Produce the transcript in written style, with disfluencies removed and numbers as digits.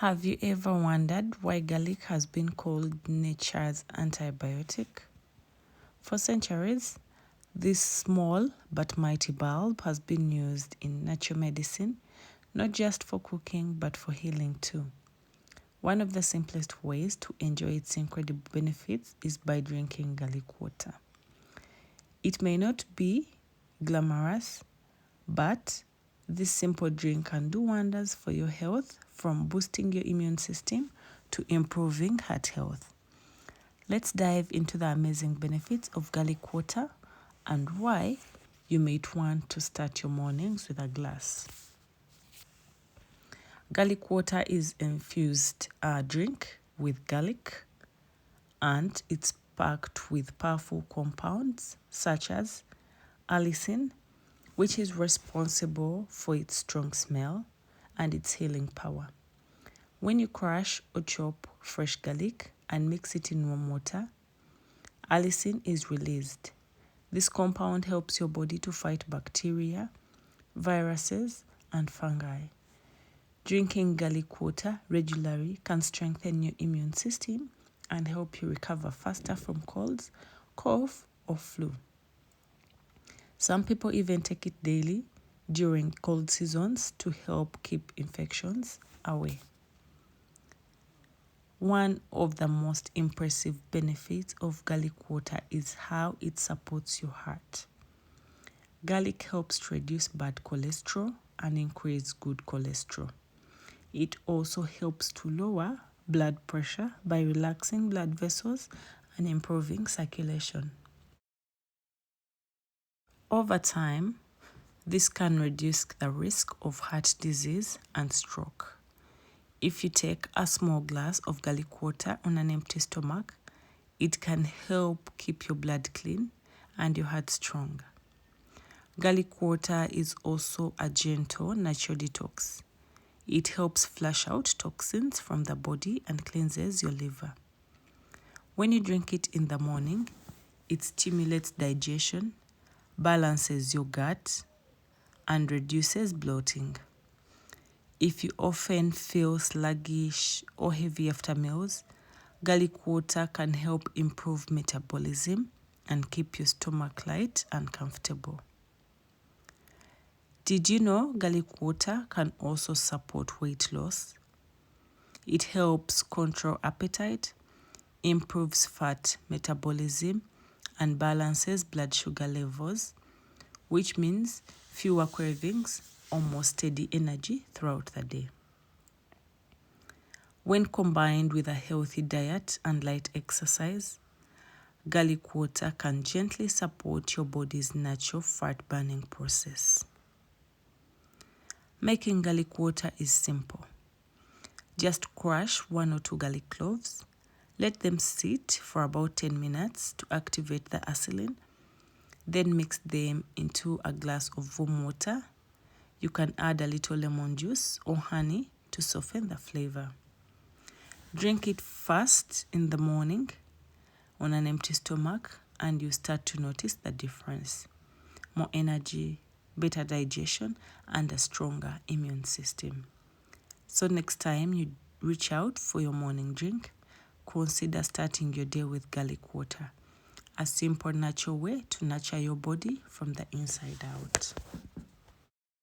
Have you ever wondered why garlic has been called nature's antibiotic? For centuries, this small but mighty bulb has been used in natural medicine, not just for cooking but for healing too. One of the simplest ways to enjoy its incredible benefits is by drinking garlic water. It may not be glamorous, but this simple drink can do wonders for your health, from boosting your immune system to improving heart health. Let's dive into the amazing benefits of garlic water and why you might want to start your mornings with a glass. Garlic water is infused drink with garlic, and it's packed with powerful compounds such as allicin, which is responsible for its strong smell and its healing power. When you crush or chop fresh garlic and mix it in warm water, allicin is released. This compound helps your body to fight bacteria, viruses, and fungi. Drinking garlic water regularly can strengthen your immune system and help you recover faster from colds, cough, or flu. Some people even take it daily during cold seasons to help keep infections away. One of the most impressive benefits of garlic water is how it supports your heart. Garlic helps to reduce bad cholesterol and increase good cholesterol. It also helps to lower blood pressure by relaxing blood vessels and improving circulation. Over time, this can reduce the risk of heart disease and stroke. If you take a small glass of garlic water on an empty stomach, it can help keep your blood clean and your heart strong. Garlic water is also a gentle natural detox. It helps flush out toxins from the body and cleanses your liver. When you drink it in the morning, it stimulates digestion, balances your gut, and reduces bloating. If you often feel sluggish or heavy after meals, garlic water can help improve metabolism and keep your stomach light and comfortable. Did you know garlic water can also support weight loss? It helps control appetite, improves fat metabolism, and balances blood sugar levels, which means fewer cravings or more steady energy throughout the day. When combined with a healthy diet and light exercise, garlic water can gently support your body's natural fat burning process. Making garlic water is simple. Just crush 1 or 2 garlic cloves, let them sit for about 10 minutes to activate the allicin, then mix them into a glass of warm water. You can add a little lemon juice or honey to soften the flavor. Drink it first in the morning on an empty stomach, and you start to notice the difference. More energy, better digestion, and a stronger immune system. So next time you reach out for your morning drink, consider starting your day with garlic water, a simple natural way to nurture your body from the inside out.